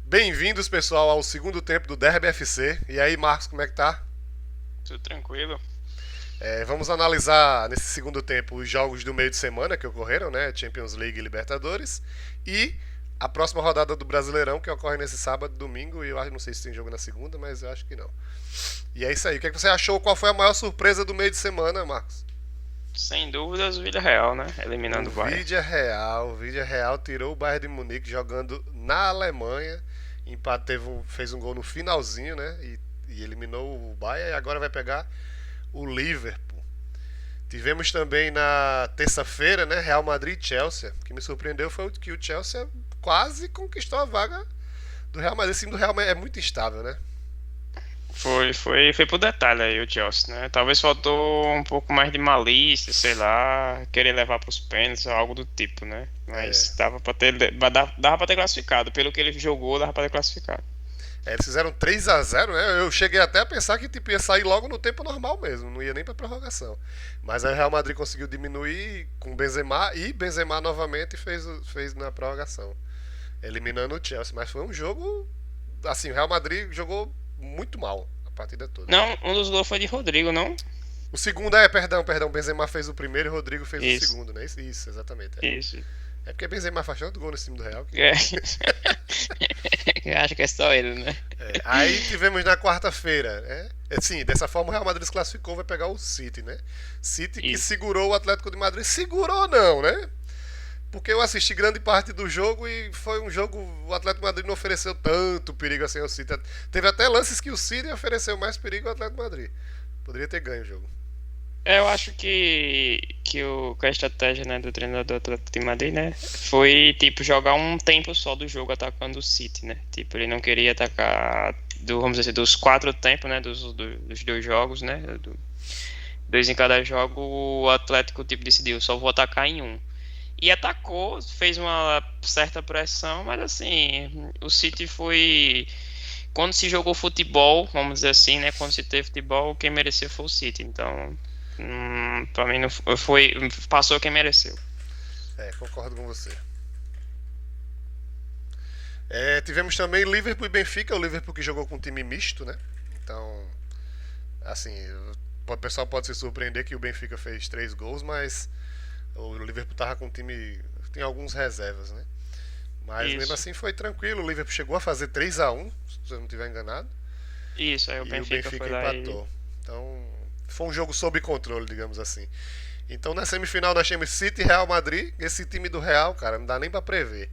Bem-vindos, pessoal, ao segundo tempo do Derby FC. E aí, Marcos, como é que tá? Tudo tranquilo? Vamos analisar nesse segundo tempo os jogos do meio de semana que ocorreram, né? Champions League e Libertadores. E a próxima rodada do Brasileirão, que ocorre nesse sábado e domingo. E não sei se tem jogo na segunda, mas eu acho que não. E é isso aí. O que é que você achou? Qual foi a maior surpresa do meio de semana, Marcos? Sem dúvidas, o Villarreal, né? O Eliminando o Bayern. Vídea Real tirou o Bayern de Munique jogando na Alemanha. Fez um gol no finalzinho, né? E eliminou o Bayern e agora vai pegar o Liverpool. Tivemos também na terça-feira, né? Real Madrid e Chelsea. O que me surpreendeu foi que o Chelsea quase conquistou a vaga do Real Madrid. Esse time do Real Madrid é muito instável, né? Foi por detalhe aí o Chelsea, né? Talvez faltou um pouco mais de malícia, sei lá, querer levar para os pênaltis ou algo do tipo, né? É, Mas dava pra ter classificado. Pelo que ele jogou, dava pra ter classificado. eles fizeram 3-0, né? Eu cheguei até a pensar que tipo, ia sair logo no tempo normal mesmo, não ia nem pra prorrogação. Mas aí o Real Madrid conseguiu diminuir com Benzema e Benzema novamente fez na prorrogação, eliminando o Chelsea. Mas foi um jogo. Assim, o Real Madrid jogou muito mal a partida toda. Não, um dos gols foi de Rodrigo, não? O segundo perdão, Benzema fez o primeiro e o Rodrigo fez o Isso, segundo, né? Isso, exatamente. isso. É porque Benzema faz tanto gol nesse time do Real que. É. Eu acho que é só ele, né? Aí tivemos na quarta-feira, né? Sim, dessa forma o Real Madrid se classificou, vai pegar o City, né? City que Isso. segurou o Atlético de Madrid. Segurou não, né? Porque eu assisti grande parte do jogo e foi um jogo. O Atlético de Madrid não ofereceu tanto perigo assim ao City. Teve até lances que o City ofereceu mais perigo ao Atlético de Madrid. Poderia ter ganho o jogo. Eu acho que a estratégia, né, do treinador do Atlético de Madrid, né, foi tipo jogar um tempo só do jogo atacando o City, né? Tipo, ele não queria atacar vamos dizer assim, dos quatro tempos, né, dos dois jogos, né, dois em cada jogo, o Atlético tipo decidiu, só vou atacar em um. E atacou, fez uma certa pressão, mas assim, o City foi quando se jogou futebol, vamos dizer assim, né? Quando se teve futebol, quem mereceu foi o City. Então, pra mim não foi, passou quem mereceu. Concordo com você. Tivemos também Liverpool e Benfica, o Liverpool que jogou com um time misto, né? Então, assim, o pessoal pode se surpreender que o Benfica fez 3 gols, mas o Liverpool tava com um time. Tem alguns reservas, né? Mas mesmo Isso, assim foi tranquilo. O Liverpool chegou a fazer 3-1, se eu não estiver enganado. isso. Aí o E o Benfica foi Benfica lá e empatou. Então foi um jogo sob controle, digamos assim. Então na semifinal nós temos City e Real Madrid. Esse time do Real, cara, não dá nem pra prever.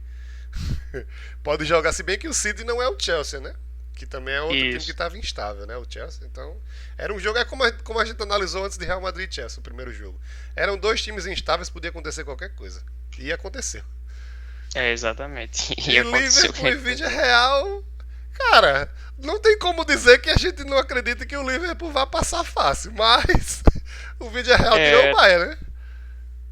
Pode jogar, se bem que o City não é o Chelsea, né? Que também é outro time que isso. estava instável, né? O Chelsea. Então, era um jogo, como a gente analisou antes de Real Madrid e Chelsea, o primeiro jogo. Eram dois times instáveis, podia acontecer qualquer coisa. E aconteceu. É, exatamente. E E aconteceu Liverpool e mesmo. Vídea Real, cara, não tem como dizer que a gente não acredita que o Liverpool vai passar fácil, mas o Vídea Real tirou o É, Bayern, né?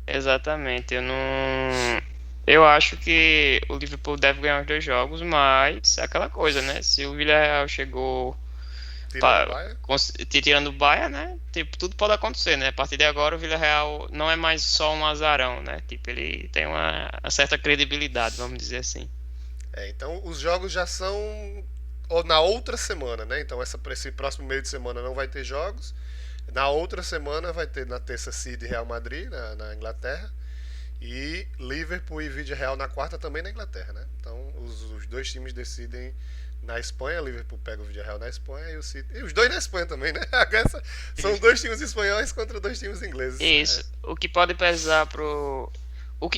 exatamente. Eu não. Eu acho que o Liverpool deve ganhar os dois jogos, mas é aquela coisa, né? Se o Villarreal chegou Tirando o Bayern. tirando o Bayern, né? Tipo, tudo pode acontecer, né? A partir de agora o Villarreal não é mais só um azarão, né? Tipo, ele tem uma certa credibilidade, vamos dizer assim. Então os jogos já são na outra semana, né? Então esse próximo meio de semana não vai ter jogos. Na outra semana vai ter na terça City e Real Madrid na Inglaterra e Liverpool e Vídea Real na quarta também na Inglaterra, né? Então os dois times decidem na Espanha, Liverpool pega o Vídea Real na Espanha e o City e os dois na Espanha também, né? São dois times espanhóis contra dois times ingleses. Isso, o que pode pesar pro. O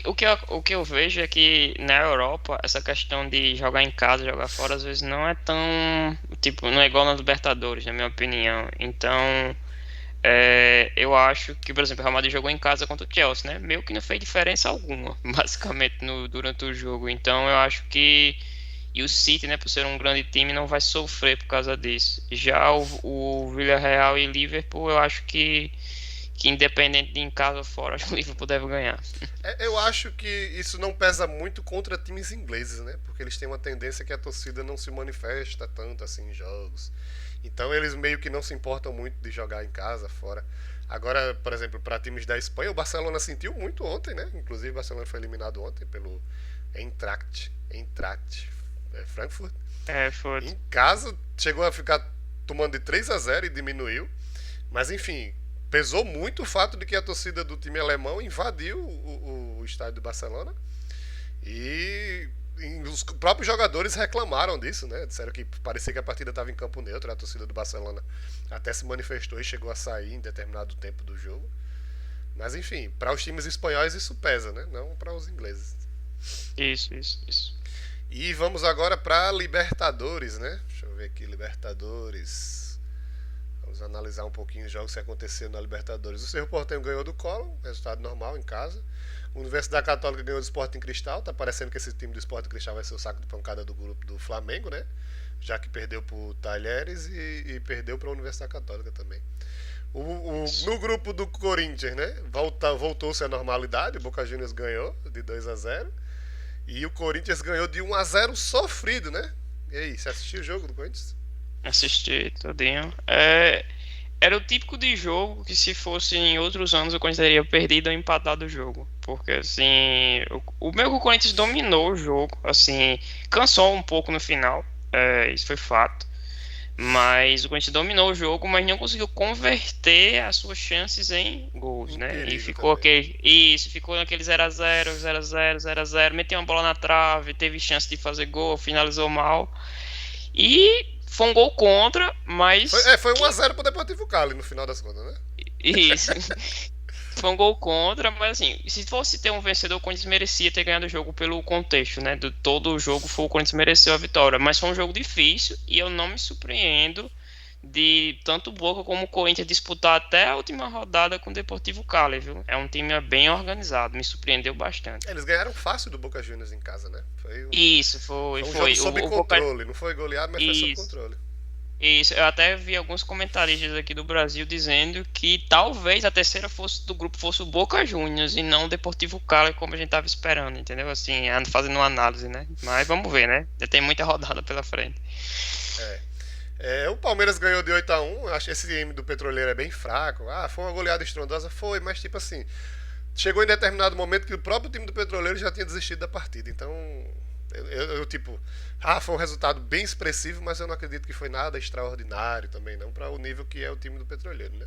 que eu vejo é que na Europa, essa questão de jogar em casa, jogar fora, às vezes não é tão. Tipo, não é igual nas Libertadores, na minha opinião. Então, eu acho que, por exemplo, o Real Madrid jogou em casa contra o Chelsea, né? Meio que não fez diferença alguma, basicamente, durante o jogo. Então, eu acho que. E o City, né, por ser um grande time, não vai sofrer por causa disso. Já o Villarreal e Liverpool, eu acho que independente de em casa ou fora, acho que o Liverpool deve ganhar. Eu acho que isso não pesa muito contra times ingleses, né? Porque eles têm uma tendência que a torcida não se manifesta tanto assim em jogos. Então eles meio que não se importam muito de jogar em casa, fora. Agora, por exemplo, para times da Espanha, o Barcelona sentiu muito ontem, né? Inclusive o Barcelona foi eliminado ontem pelo Eintracht Frankfurt. É, foi. Em casa, chegou a ficar tomando de 3-0 e diminuiu. Mas enfim, pesou muito o fato de que a torcida do time alemão invadiu o estádio de Barcelona. E os próprios jogadores reclamaram disso, né? Disseram que parecia que a partida estava em campo neutro. A torcida do Barcelona até se manifestou e chegou a sair em determinado tempo do jogo. Mas enfim, para os times espanhóis isso pesa, né? Não para os ingleses. Isso. E vamos agora para Libertadores, né? Deixa eu ver aqui, Libertadores. Vamos analisar um pouquinho os jogos que aconteceram na Libertadores. O Cerro Porteño ganhou do Colo, resultado normal em casa. A Universidade Católica ganhou do Sporting Cristal. Tá parecendo que esse time do Sporting Cristal vai ser o saco de pancada do grupo do Flamengo, né? Já que perdeu pro Talheres e perdeu para a Universidade Católica também. No grupo do Corinthians, né? Voltou-se à normalidade. O Boca Juniors ganhou de 2-0. E o Corinthians ganhou de 1-0 sofrido, né? E aí, você assistiu o jogo do Corinthians? Assisti todinho. Era o típico de jogo que se fosse em outros anos o Corinthians teria perdido ou empatado o jogo. Porque assim, o meu que o Corinthians dominou o jogo, assim, cansou um pouco no final, isso foi fato. Mas o Corinthians dominou o jogo, mas não conseguiu converter as suas chances em gols, Em né? E perigo ficou também. ficou naquele 0-0, 0-0, 0-0, meteu uma bola na trave, teve chance de fazer gol, finalizou mal. E foi um gol contra, mas Foi que 1-0 pro Deportivo Cali no final das contas, né? isso. Foi um gol contra, mas assim, se fosse ter um vencedor, o Corinthians merecia ter ganhado o jogo pelo contexto, né? De todo o jogo, o Corinthians mereceu a vitória. Mas foi um jogo difícil e eu não me surpreendo de tanto o Boca como o Corinthians disputar até a última rodada com o Deportivo Cali, viu? É um time bem organizado, me surpreendeu bastante. Eles ganharam fácil do Boca Juniors em casa, né? Isso, Foi um jogo foi. sob O Boca. controle. Não foi goleado, mas foi sob Isso. controle. Isso, eu até vi alguns comentaristas aqui do Brasil dizendo que talvez a terceira fosse do grupo fosse o Boca Juniors e não o Deportivo Cali, como a gente tava esperando, entendeu? Assim, fazendo uma análise, né? Mas vamos ver, né? Já tem muita rodada pela frente. É. O Palmeiras ganhou de 8-1. Acho que esse time do Petroleiro é bem fraco. Ah, foi uma goleada estrondosa? Foi, mas tipo assim, chegou em determinado momento que o próprio time do Petroleiro já tinha desistido da partida. Então, tipo, foi um resultado bem expressivo, mas eu não acredito que foi nada extraordinário também, não, para o nível que é o time do Petroleiro, né?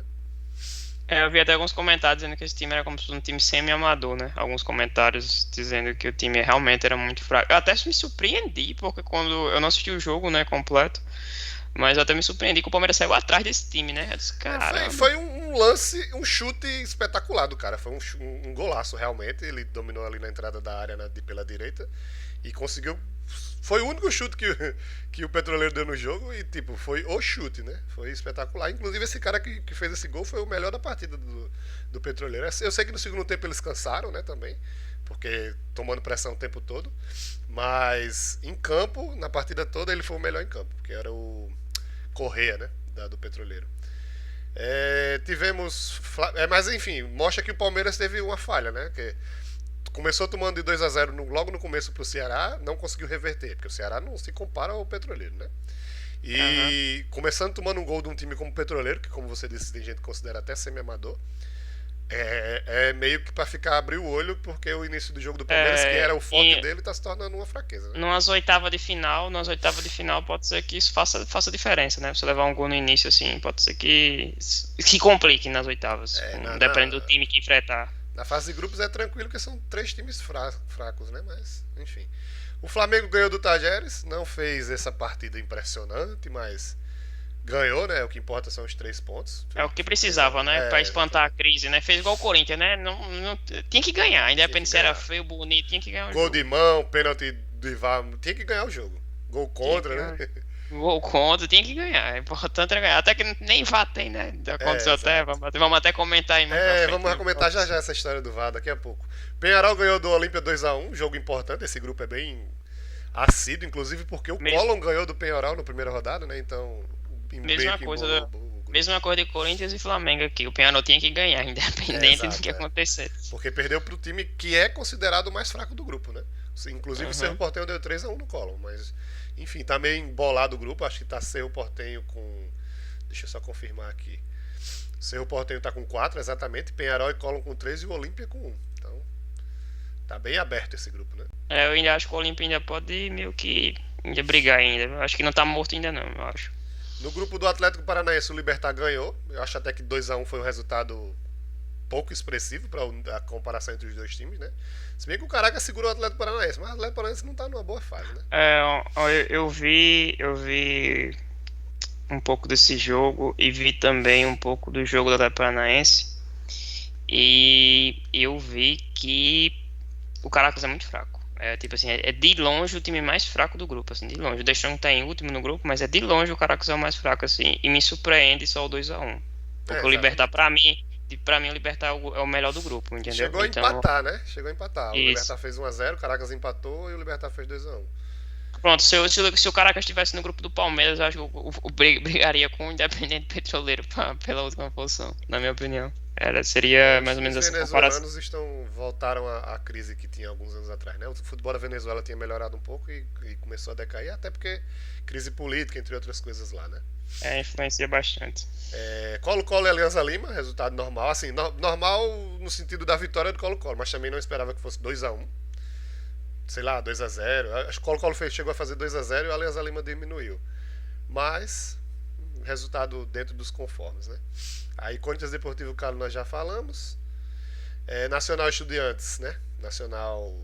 Eu vi até alguns comentários dizendo que esse time era como se fosse um time semi-amador, né? Alguns comentários dizendo que o time realmente era muito fraco. Eu até me surpreendi, porque quando eu não assisti o jogo, né, completo, mas eu até me surpreendi que o Palmeiras saiu atrás desse time, né? Eu disse, caramba. Foi um lance, um chute espetacular do cara. Foi um golaço, realmente. Ele dominou ali na entrada da área pela direita e conseguiu. Foi o único chute que o Petroleiro deu no jogo e, tipo, foi o chute, né? Foi espetacular. Inclusive, esse cara que fez esse gol foi o melhor da partida do Petroleiro. Eu sei que no segundo tempo eles cansaram, né, também, porque tomando pressão o tempo todo. Mas em campo, na partida toda, ele foi o melhor em campo, porque era o Correia, né, do Petroleiro. Tivemos. Mas enfim, mostra que o Palmeiras teve uma falha, né? Que começou tomando de 2-0 logo no começo pro Ceará, não conseguiu reverter, porque o Ceará não se compara ao Petroleiro, né? Aham. E começando tomando um gol de um time como o Petroleiro, que como você disse, tem gente que considera até semi-amador, meio que para ficar abrir o olho, porque o início do jogo do Palmeiras, que era o forte E dele, tá se tornando uma fraqueza, né? nas oitavas de final pode ser que isso faça diferença, né? Você levar um gol no início, assim, pode ser que se complique nas oitavas, É, na, dependendo na, do time que enfrentar. na fase de grupos é tranquilo, porque são três times fracos, né? Mas, enfim. O Flamengo ganhou do Tajeres, não fez essa partida impressionante, mas ganhou, né? O que importa são os 3 pontos. É o que precisava, né? Pra espantar a crise, né? Fez igual o Corinthians, né? Não, tinha que ganhar, Tinha que independente se era ganhar. feio, bonito, tinha que ganhar o Gol jogo. de mão, pênalti de VAR, tinha que ganhar o jogo. Gol Tinha que contra, ganhar. né? Gol contra, tinha que ganhar. É importante era ganhar. Até que nem VAR tem, né? Aconteceu até, Exato. vamos até comentar aí mais pra frente. Vamos comentar já já essa história do VAR daqui a pouco. Penharol ganhou do Olímpia 2-1, jogo importante, esse grupo é bem assíduo, inclusive porque o Mesmo, Colón ganhou do Penharol na primeira rodada, né? Então, meio mesma que coisa, embolou o grupo. mesma coisa de Corinthians e Flamengo aqui. O Penharol tinha que ganhar, independente do Exato, que acontecesse. porque perdeu pro time que é considerado o mais fraco do grupo, né? Inclusive o Cerro Uhum. Porteño deu 3-1 no Colón, mas enfim, tá meio embolado o grupo, acho que tá Cerro Porteño com. Deixa eu só confirmar aqui. Cerro Porteño tá com 4, exatamente, Penharol e Colón com 3 e o Olímpia com 1. Então, tá bem aberto esse grupo, né? Eu ainda acho que o Olimpia ainda pode meio que ia brigar ainda. Eu acho que não tá morto ainda não, eu acho. No grupo do Atlético Paranaense, o Libertad ganhou. Eu acho até que 2-1 foi um resultado pouco expressivo para a comparação entre os dois times, né? Se bem que o Caracas segurou o Atlético Paranaense, mas o Atlético Paranaense não tá numa boa fase, né? Ó, eu vi um pouco desse jogo e vi também um pouco do jogo do Atlético Paranaense. E eu vi que o Caracas é muito fraco. É tipo assim, é de longe o time mais fraco do grupo, assim, de longe. O The Strong tá em último no grupo, mas é de longe o Caracas é o mais fraco, assim. E me surpreende só o 2-1. É, Porque o Libertad, exatamente. pra mim o Libertad é o melhor do grupo, entendeu? Chegou a Então, empatar, né? Chegou a empatar. O isso. Libertad fez 1-0, o Caracas empatou e o Libertad fez 2-1. Pronto, se o Caracas estivesse no grupo do Palmeiras, eu acho que brigaria com o Independente Petroleiro pela última posição, na minha opinião. É, Seria mais ou os menos essa comparação. venezuelanos voltaram à crise que tinha alguns anos atrás, né? O futebol da Venezuela tinha melhorado um pouco e começou a decair, até porque crise política, entre outras coisas lá, né? Influencia bastante. Colo-Colo e Alianza Lima, resultado normal. Assim, normal no sentido da vitória do Colo-Colo, mas também não esperava que fosse 2-1. Sei lá, 2-0. Acho que o Colo-Colo chegou a fazer 2-0 e o Alianza Lima diminuiu. Mas, resultado dentro dos conformes, né? Aí, Corinthians Deportivo Cali nós já falamos. Nacional Estudiantes, né? Nacional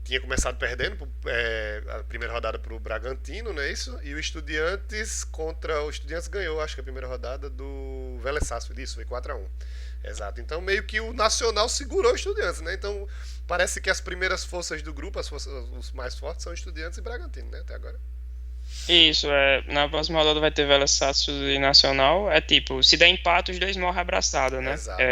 tinha começado perdendo a primeira rodada para o Bragantino, não é isso? E o Estudiantes contra o Estudiantes ganhou, acho que a primeira rodada do Vélez Sarsfield, isso, foi 4-1. Exato. Então meio que o Nacional segurou o Estudiantes, né? Então parece que as primeiras forças do grupo, os mais fortes são Estudiantes e Bragantino, né? Até agora. Isso, na próxima rodada vai ter Vélez Sarsfield e Nacional. É tipo, se der empate, os dois morrem abraçados, né? Exato.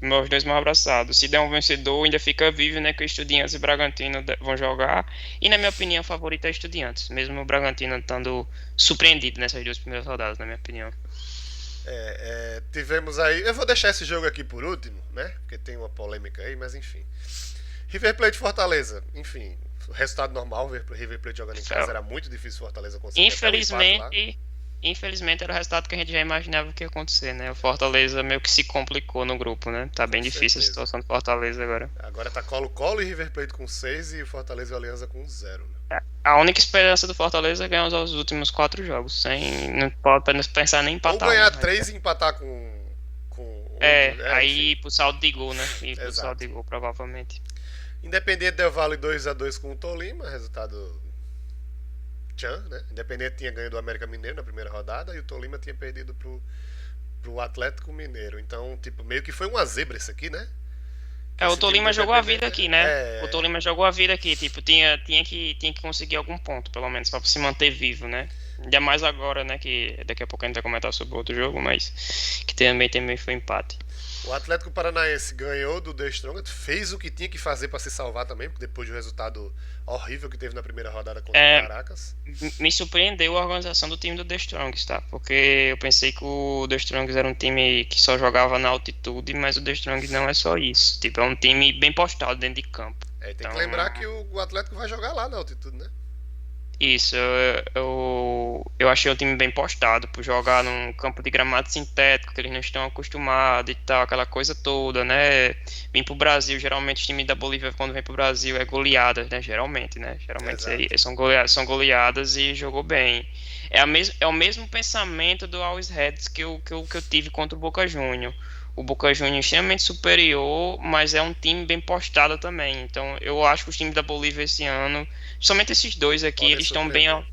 Os dois morrem abraçados. Se der um vencedor, ainda fica vivo, né? Que o Estudiantes e Bragantino vão jogar. E na minha opinião, o favorito é Estudiantes. Mesmo o Bragantino estando surpreendido nessas duas primeiras rodadas, na minha opinião. Tivemos aí. Eu vou deixar esse jogo aqui por último, né? Porque tem uma polêmica aí, mas enfim. River Plate Fortaleza, enfim, resultado normal, River Plate jogando em casa, era muito difícil Fortaleza conseguir até o empate lá. Infelizmente era o resultado que a gente já imaginava que ia acontecer, né? O Fortaleza meio que se complicou no grupo, né? Tá bem Com difícil a certeza. situação do Fortaleza agora. Agora tá Colo-Colo e River Plate com 6 e Fortaleza e Aliança com 0. Né? A única esperança do Fortaleza é ganhar os últimos 4 jogos, sem não pode pensar nem em Ou empatar um. ganhar 3 e empatar com outro. Aí Enfim. pro saldo de gol, né? E pro saldo Exato. de gol, provavelmente. Independente Del Valle 2-2 com o Tolima, resultado tchan, né? Independente tinha ganho do América Mineiro na primeira rodada e o Tolima tinha perdido pro Atlético Mineiro. Então, tipo, meio que foi uma zebra isso aqui, né? Que O esse time do Tolima jogou a vida Independente aqui, né? O é. Tolima jogou a vida aqui, tipo, tinha que conseguir algum ponto, pelo menos, pra se manter vivo, né? Ainda mais agora, né? Que daqui a pouco a gente vai comentar sobre outro jogo, mas que também foi empate. O Atlético Paranaense ganhou do The Strongest, fez o que tinha que fazer para se salvar também, porque depois do resultado horrível que teve na primeira rodada contra o É, Caracas. Me surpreendeu a organização do time do The Strongs, tá? Porque eu pensei que o The Strongs era um time que só jogava na altitude, mas o The Strongs não é só isso. Tipo, é um time bem postado dentro de campo. Tem Então, que lembrar que o Atlético vai jogar lá na altitude, né? isso, eu achei o time bem postado por jogar num campo de gramado sintético, que eles não estão acostumados e tal, aquela coisa toda, né? Vim pro Brasil, geralmente os times da Bolívia, quando vem pro Brasil, é goleadas, né? Geralmente, né? Geralmente Exato. são goleadas e jogou bem. É o mesmo pensamento do Always Reds que eu tive contra o Boca Juniors. O Boca Juniors é extremamente superior, mas é um time bem postado também. Então, eu acho que os times da Bolívia esse ano, somente esses dois aqui, Podem eles estão bem. surpreender.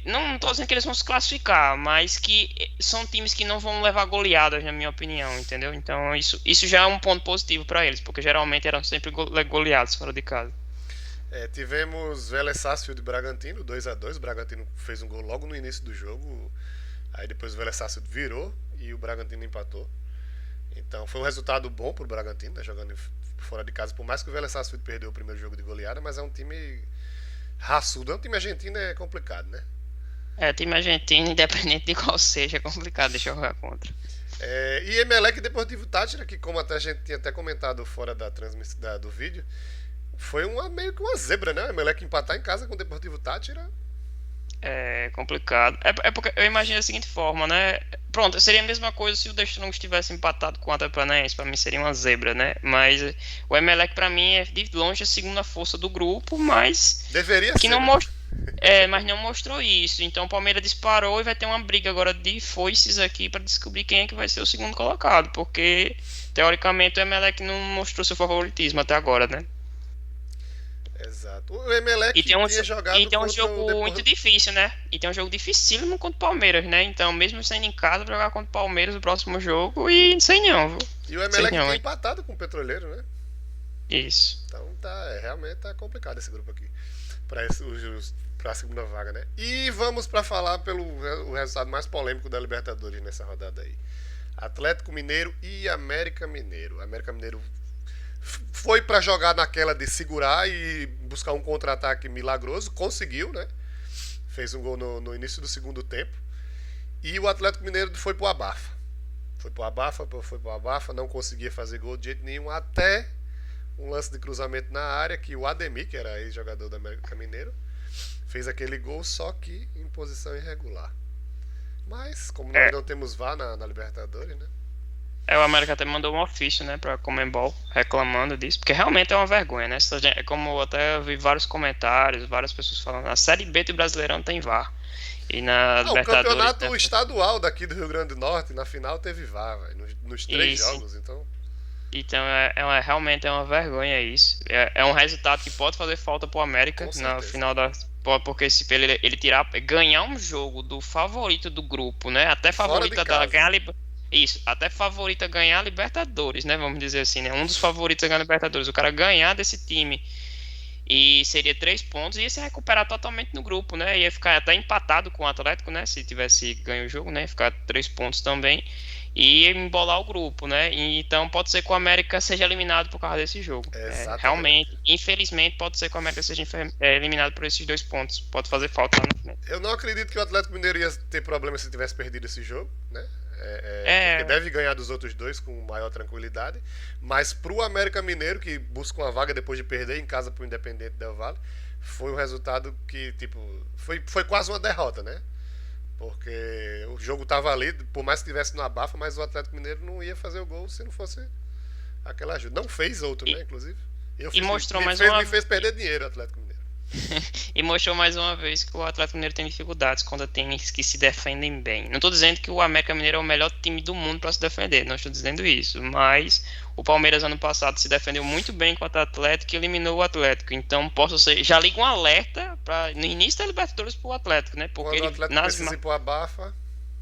Não estou dizendo que eles vão se classificar, mas que são times que não vão levar goleadas, na minha opinião, entendeu? Então, isso já é um ponto positivo para eles, porque geralmente eram sempre goleados fora de casa. Tivemos Vélez Sarsfield e Bragantino, 2-2. O Bragantino fez um gol logo no início do jogo. Aí depois o Vélez Sarsfield virou e o Bragantino empatou. Então foi um resultado bom pro Bragantino, né, jogando fora de casa. Por mais que o Vélez Sarsfield perdeu o primeiro jogo de goleada, mas é um time raçudo. É um time argentino, é complicado, né? Time argentino, independente de qual seja, é complicado de jogar contra. E Emelec e Deportivo Táchira, que como até a gente tinha até comentado fora da transmissão do vídeo, foi meio que uma zebra, né? O Emelec empatar em casa com o Deportivo Táchira. É complicado. É porque eu imagino da seguinte forma, né? Pronto, seria a mesma coisa se o The Strongest tivesse empatado com o Atlético Paranaense. Pra mim seria uma zebra, né? Mas o Emelec pra mim é de longe a segunda força do grupo, mas Deveria que ser, não né? mostrou, mas não mostrou isso. Então o Palmeiras disparou e vai ter uma briga agora de foices aqui pra descobrir quem é que vai ser o segundo colocado, porque teoricamente o Emelec não mostrou seu favoritismo até agora, né? Exato. O E Emelec tem um, tinha e jogado tem um contra o jogo muito Deportivo. difícil, né? E tem um jogo dificílimo contra o Palmeiras, né? Então, mesmo sendo em casa, jogar contra o Palmeiras no próximo jogo e não sei não, viu? E o Sei Emelec não, tinha hein? empatado com o Petroleiro, né? Isso. Então realmente tá complicado esse grupo aqui. Pra segunda vaga, né? E vamos pra falar pelo o resultado mais polêmico da Libertadores nessa rodada aí. Atlético Mineiro e América Mineiro. O América Mineiro foi pra jogar naquela de segurar e buscar um contra-ataque milagroso, conseguiu, né? Fez um gol no início do segundo tempo. E o Atlético Mineiro foi pro abafa, não conseguia fazer gol de jeito nenhum, até um lance de cruzamento na área que o Ademir, que era ex-jogador do América Mineiro, fez aquele gol, só que em posição irregular. Mas, como nós É, não temos VAR na Libertadores, né? o América até mandou um ofício, né, pra Conmebol, reclamando disso, porque realmente é uma vergonha, né? É como eu até vi vários comentários, várias pessoas falando, na Série B do Brasileirão tem VAR. E na Ah, o Libertadores, campeonato né? estadual daqui do Rio Grande do Norte, na final teve VAR, véio, nos três Isso. jogos, então. Então realmente é uma vergonha isso. É um resultado que pode fazer falta pro América Com na certeza. final da. Porque se ele tirar, ganhar um jogo do favorito do grupo, né? Até Fora de favorita da casa. ganhar isso, até favorita ganhar a Libertadores, né? Vamos dizer assim, né? Um dos favoritos a ganhar a Libertadores. O cara ganhar desse time e seria 3 pontos e ia se recuperar totalmente no grupo, né? Ia ficar até empatado com o Atlético, né? Se tivesse ganho o jogo, né? Ia ficar 3 pontos também e ia embolar o grupo, né? E, então pode ser que o América seja eliminado por causa desse jogo. Exatamente. Realmente, infelizmente, pode ser que o América seja eliminado por esses 2 pontos. Pode fazer falta lá na frente. Eu não acredito que o Atlético Mineiro ia ter problema se tivesse perdido esse jogo, né? Porque É, deve ganhar dos outros dois com maior tranquilidade. Mas pro América Mineiro, que busca uma vaga depois de perder em casa pro Independente Del Valle, foi um resultado que, tipo, foi quase uma derrota, né? Porque o jogo tava ali, por mais que tivesse no abafa, mas o Atlético Mineiro não ia fazer o gol se não fosse aquela ajuda. Não fez outro, e, né, inclusive. e mostrou mais Me uma fez perder dinheiro o Atlético Mineiro. E mostrou mais uma vez que o Atlético Mineiro tem dificuldades quando tem que se defendem bem. Não estou dizendo que o América Mineiro é o melhor time do mundo para se defender, não estou dizendo isso. Mas o Palmeiras ano passado se defendeu muito bem contra o Atlético e eliminou o Atlético. Então posso ser, já liga um alerta para no início da Libertadores para o Atlético, né? Porque Quando o ele Atlético precisa ir pro abafa,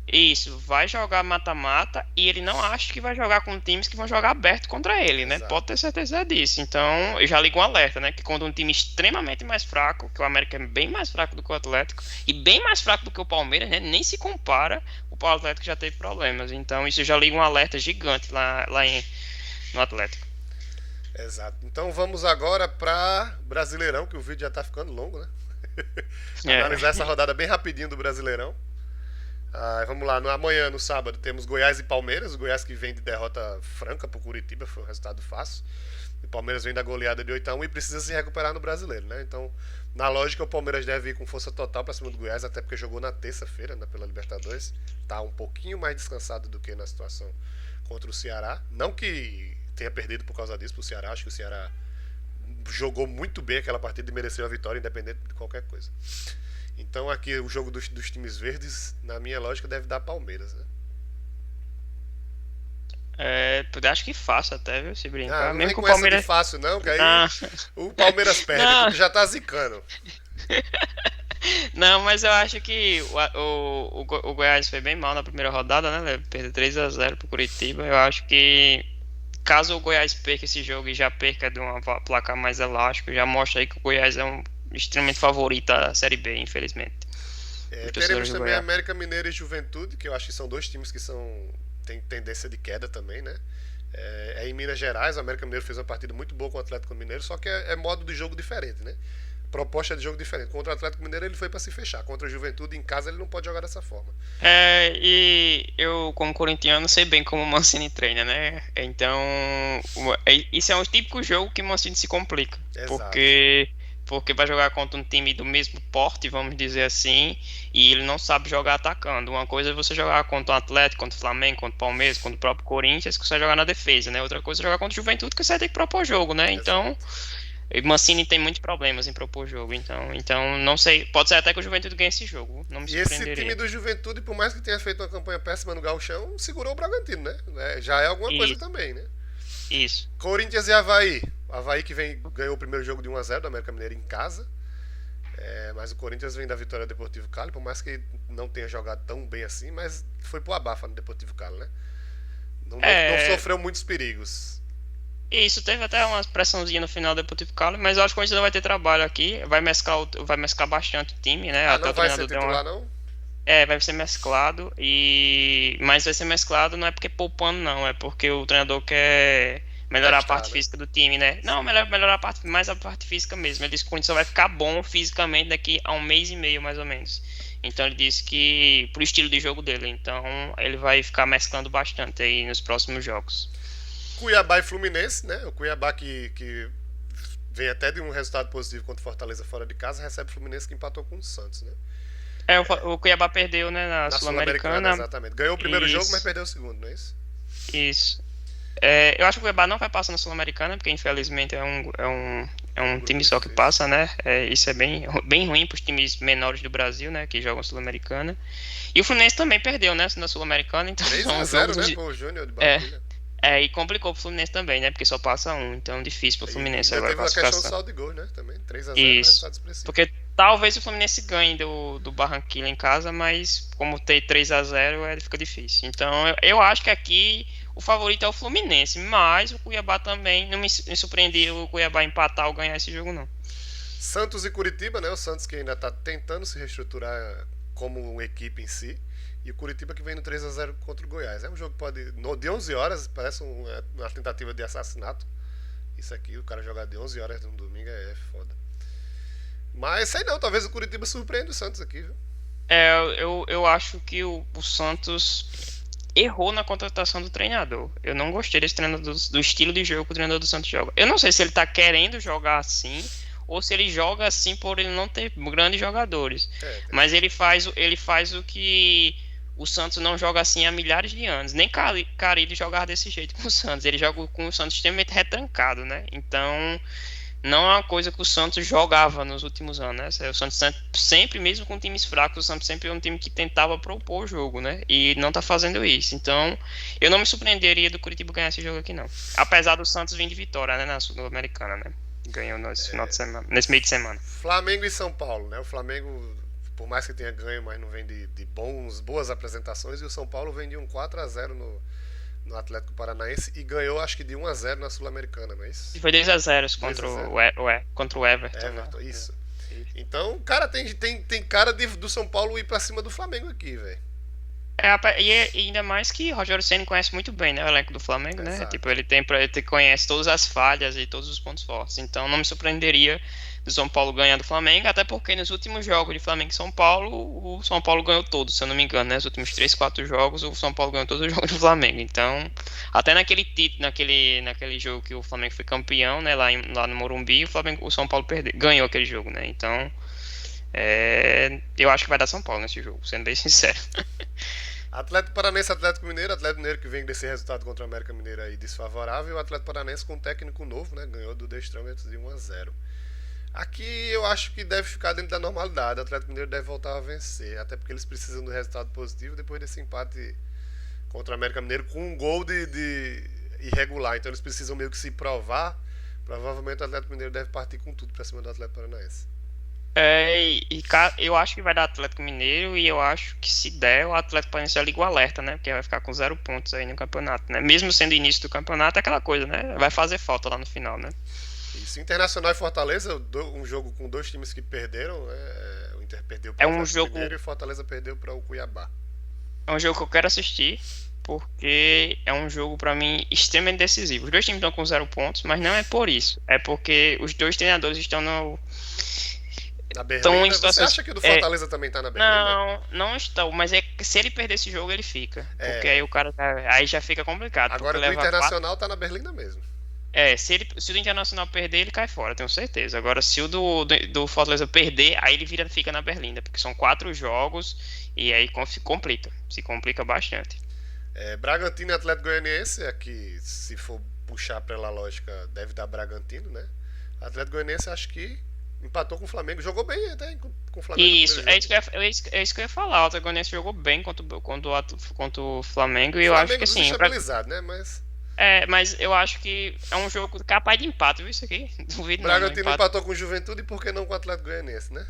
isso, vai jogar mata-mata e ele não acha que vai jogar com times que vão jogar aberto contra ele, né? Pode exato. ter certeza disso. Então, eu já ligo um alerta, né? Que quando um time extremamente mais fraco, que o América é bem mais fraco do que o Atlético, e bem mais fraco do que o Palmeiras, né? Nem se compara, o Atlético já teve problemas. Então, isso já liga um alerta gigante no Atlético. Exato. Então vamos agora para Brasileirão, que o vídeo já tá ficando longo, né? É, Analisar essa rodada bem rapidinho do Brasileirão. Vamos lá, amanhã, no sábado, temos Goiás e Palmeiras. O Goiás que vem de derrota franca pro Curitiba, foi um resultado fácil. O Palmeiras vem da goleada de 8-1 e precisa se recuperar no Brasileiro, né? Então, na lógica, o Palmeiras deve ir com força total para cima do Goiás, até porque jogou na terça-feira, né, pela Libertadores. Tá um pouquinho mais descansado do que na situação contra o Ceará. Não que tenha perdido por causa disso pro Ceará, acho que o Ceará jogou muito bem aquela partida e mereceu a vitória, independente de qualquer coisa. Então aqui o jogo dos times verdes, na minha lógica, deve dar Palmeiras, né? acho que fácil até, viu? Se Ah, brincar. não Mesmo vem que o com essa de Palmeiras. fácil não, que aí Não, o Palmeiras perde, que não, tu já tá zicando. Não, mas eu acho que o Goiás foi bem mal na primeira rodada, né? Perdeu 3-0 pro Curitiba. Eu acho que caso o Goiás perca esse jogo e já perca de uma placar mais elástico, já mostra aí que o Goiás é um extremamente favorito à Série B, infelizmente. Os Teremos torcedores do também Goiás. América Mineiro e Juventude, que eu acho que são dois times que têm tendência de queda também, né? Em Minas Gerais, o América Mineiro fez uma partida muito boa com o Atlético Mineiro, só que é modo de jogo diferente, né? Proposta de jogo diferente. Contra o Atlético Mineiro ele foi para se fechar. Contra a Juventude em casa ele não pode jogar dessa forma. E eu, como corintiano, sei bem como o Mancini treina, né? Então, isso é um típico jogo que o Mancini se complica. Exato. Porque porque vai jogar contra um time do mesmo porte, vamos dizer assim, e ele não sabe jogar atacando. Uma coisa é você jogar contra o Atlético, contra o Flamengo, contra o Palmeiras, contra o próprio Corinthians, que você vai jogar na defesa, né? Outra coisa é jogar contra o Juventude, que você vai ter que propor jogo, né? Então, o Mancini tem muitos problemas em propor jogo, então não sei, pode ser até que o Juventude ganhe esse jogo, não me E esse time surpreenderia. do Juventude, por mais que tenha feito uma campanha péssima no Gauchão, segurou o Bragantino, né? Já é alguma coisa Isso, também, né? isso. Corinthians e Avaí. Avaí que ganhou o primeiro jogo de 1-0 do América Mineiro em casa. Mas o Corinthians vem da vitória do Deportivo Cali, por mais que não tenha jogado tão bem assim, mas foi pro abafa no Deportivo Cali, né? Não É, sofreu muitos perigos. isso, teve até uma pressãozinha no final do Deportivo Cali, mas eu acho que a gente não vai ter trabalho aqui, vai mesclar bastante o time, né? Ah, Até não o vai ser treinador deu uma. titular, não? Vai ser mesclado mas vai ser mesclado não é porque poupando não, é porque o treinador quer melhorar a Testar, parte né? física do time, né? Não, melhorar mais a parte física mesmo. Ele disse que o Corinthians só vai ficar bom fisicamente daqui a um mês e meio, mais ou menos. Então ele disse que pro estilo de jogo dele, então ele vai ficar mesclando bastante aí nos próximos jogos. Cuiabá e Fluminense, né? O Cuiabá que vem até de um resultado positivo contra o Fortaleza fora de casa, recebe o Fluminense que empatou com o Santos, né? O Cuiabá perdeu, né, na Na Sul-Americana, Sul-Americana. exatamente. Ganhou o primeiro jogo, mas Isso, perdeu o segundo, não é isso? isso. Eu acho que o Cuiabá não vai passar na Sul-Americana, porque infelizmente é um time Grupo só que difícil. passa, né? Isso é bem ruim para os times menores do Brasil, né? Que jogam Sul-Americana. E o Fluminense também perdeu, né? Na Sul-Americana, então Três a são zero, jogos. né, pro Júnior de É, Barranquilla. e complicou pro Fluminense também, né? Porque só passa um, então difícil pro E Fluminense ainda agora a teve uma questão de classificação. saldo de gols, né? Também. 3-0 é um Isso. resultado expressivo. Porque talvez o Fluminense ganhe do Barranquilla em casa, mas como tem 3-0 fica difícil. Então eu acho que aqui o favorito é o Fluminense, mas o Cuiabá também não me surpreendia o Cuiabá empatar ou ganhar esse jogo, não. Santos e Curitiba, né? O Santos que ainda está tentando se reestruturar como uma equipe em si. E o Curitiba que vem no 3-0 contra o Goiás. É um jogo que pode. De 11 horas, parece uma tentativa de assassinato. Isso aqui, o cara jogar de 11 horas num domingo é foda. Mas sei não, talvez o Curitiba surpreenda o Santos aqui, viu? Eu acho que o Santos errou na contratação do treinador. Eu não gostei desse treinador, do estilo de jogo que o treinador do Santos joga. Eu não sei se ele tá querendo jogar assim ou se ele joga assim por ele não ter grandes jogadores. Tem Mas essa. ele faz o que o Santos não joga assim há milhares de anos. Nem Carille jogava desse jeito com o Santos. Ele joga com o Santos extremamente retrancado, né? Então não é uma coisa que o Santos jogava nos últimos anos, né? O Santos sempre, mesmo com times fracos, o Santos sempre é um time que tentava propor o jogo, né? E não tá fazendo isso. Então, eu não me surpreenderia do Curitiba ganhar esse jogo aqui, não. Apesar do Santos vir de vitória, né? Na Sul-Americana, né? Ganhou nesse final de semana, nesse meio de semana. Flamengo e São Paulo, né? O Flamengo, por mais que tenha ganho, mas não vem de boas apresentações. E o São Paulo vem de um 4-0 no Atlético Paranaense e ganhou acho que de 1-0 na Sul-Americana, mas E foi 2-0 contra 2-0. contra o Everton, né? Everton, isso. Então, cara, tem cara do São Paulo ir pra cima do Flamengo aqui, velho. E ainda mais que Rogério Ceni conhece muito bem, né, o elenco do Flamengo, né? Tipo, Exato. ele conhece todas as falhas e todos os pontos fortes. Então, não me surpreenderia do São Paulo ganhar do Flamengo, até porque nos últimos jogos de Flamengo e São Paulo, o São Paulo ganhou todos, se eu não me engano, né? Os últimos 3, 4 jogos, o São Paulo ganhou todos os jogos do Flamengo. Então, até naquele jogo que o Flamengo foi campeão, né, lá no Morumbi, o São Paulo ganhou aquele jogo, né? Então, eu acho que vai dar São Paulo nesse jogo, sendo bem sincero. Atlético Paranaense, Atlético Mineiro que vem desse resultado contra o América Mineiro aí desfavorável, e o Atlético Paranaense com um técnico novo, né? Ganhou do The Strongest de 1-0. Aqui eu acho que deve ficar dentro da normalidade. O Atlético Mineiro deve voltar a vencer, até porque eles precisam do resultado positivo depois desse empate contra o América Mineiro com um gol de irregular. Então eles precisam meio que se provar. Provavelmente o Atlético Mineiro deve partir com tudo pra cima do Atlético Paranaense. Eu acho que vai dar Atlético Mineiro e eu acho que se der, o Atlético Paranaense já liga o alerta, né? Porque vai ficar com 0 pontos aí no campeonato, né? Mesmo sendo o início do campeonato, é aquela coisa, né? Vai fazer falta lá no final, né? Isso, Internacional e Fortaleza, um jogo com dois times que perderam, né? O Inter perdeu É para o um Atlético jogo, Mineiro e o Fortaleza perdeu para o Cuiabá. é um jogo que eu quero assistir, porque é um jogo pra mim extremamente decisivo. Os dois times estão com 0 pontos, mas não é por isso. É porque os dois treinadores Na estão em Berlinda, você situações. acha que o do Fortaleza também tá na Berlinda? Não estão, mas se ele perder esse jogo, ele fica. Porque É. aí o cara aí já fica complicado, porque Agora do leva 4. Internacional tá na Berlinda mesmo. Se o do Internacional perder, ele cai fora, tenho certeza. Agora, se o do Fortaleza perder, aí ele fica na Berlinda, porque são 4 jogos e aí complica. Se complica bastante. Bragantino e Atlético Goianiense, aqui, se for puxar pela lógica, deve dar Bragantino, né? Atlético Goianiense acho que empatou com o Flamengo, jogou bem até com o Flamengo no Isso, primeiro jogo. é isso que eu ia falar. O Atlético Goianiense jogou bem contra o Flamengo e eu acho que Flamengo assim. desestabilizado, né? Mas Mas eu acho que é um jogo capaz de empate, viu isso aqui? Duvido não, no Bragantino empate. empatou com o Juventude e por que não com o Atlético Goianiense, né?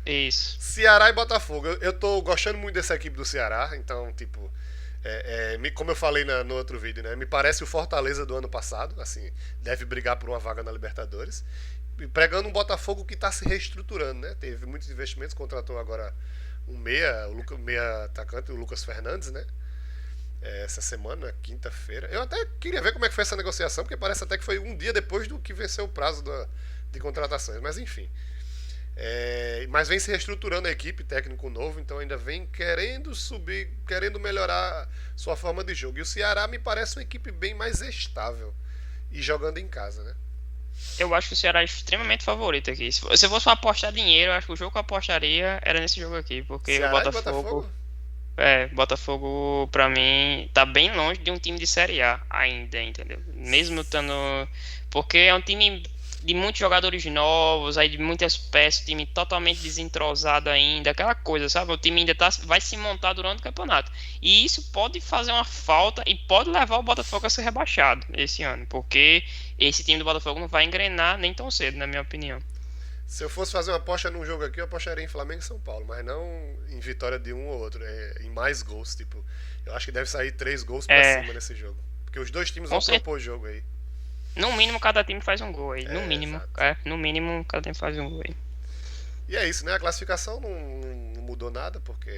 Isso. Ceará e Botafogo. Eu tô gostando muito dessa equipe do Ceará, então, tipo, como eu falei no outro vídeo, né? Me parece o Fortaleza do ano passado, assim, deve brigar por uma vaga na Libertadores. E pregando um Botafogo que está se reestruturando, né? Teve muitos investimentos, contratou agora um meia, meia atacante, o Lucas Fernandes, né? Essa semana, quinta-feira. Eu até queria ver como é que foi essa negociação, porque parece até que foi um dia depois do que venceu o prazo de contratações, mas enfim. Mas vem se reestruturando a equipe, técnico novo, então ainda vem querendo subir, querendo melhorar sua forma de jogo. E o Ceará me parece uma equipe bem mais estável e jogando em casa, né? Eu acho que o Ceará é extremamente favorito aqui. Se eu fosse pra apostar dinheiro, eu acho que o jogo que eu apostaria era nesse jogo aqui, porque o Ceará e Botafogo. Botafogo? Botafogo pra mim tá bem longe de um time de Série A ainda, entendeu? Mesmo estando. Porque é um time de muitos jogadores novos, aí de muitas peças, time totalmente desentrosado ainda, aquela coisa, sabe? O time ainda vai se montar durante o campeonato. E isso pode fazer uma falta e pode levar o Botafogo a ser rebaixado esse ano, porque esse time do Botafogo não vai engrenar nem tão cedo, na minha opinião. Se eu fosse fazer uma aposta num jogo aqui, eu apostaria em Flamengo e São Paulo, mas não em vitória de um ou outro, em mais gols, tipo, eu acho que deve sair 3 gols pra É, cima nesse jogo. Porque os dois times com vão certeza. propor o jogo aí. No mínimo, cada time faz um gol aí. No mínimo, Exato. no mínimo, cada time faz um gol aí. E é isso, né? A classificação não mudou nada, porque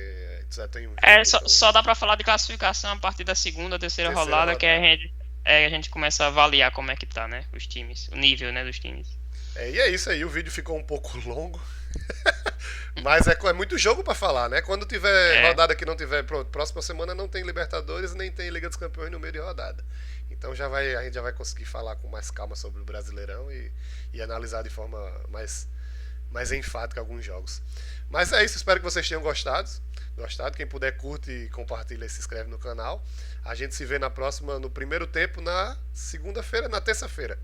já tem um jogo, Só, então. só dá pra falar de classificação a partir da segunda, terceira Terceira rodada, que rodada. a gente começa a avaliar como é que tá, né? Os times, o nível, né, dos times. E é isso aí, o vídeo ficou um pouco longo. Mas é muito jogo pra falar, né? Quando tiver É, rodada que não tiver. Pronto, próxima semana não tem Libertadores nem tem Liga dos Campeões no meio de rodada. Então a gente já vai conseguir falar com mais calma sobre o Brasileirão e analisar de forma mais enfática alguns jogos. Mas é isso, espero que vocês tenham gostado. Quem puder, curte, compartilha e se inscreve no canal. A gente se vê na próxima, no primeiro tempo, na segunda-feira, na terça-feira.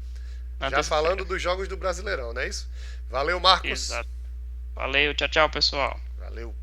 na Já terça-feira. falando dos jogos do Brasileirão, não é isso? Valeu, Marcos. Exato. Valeu, tchau, tchau, pessoal. Valeu.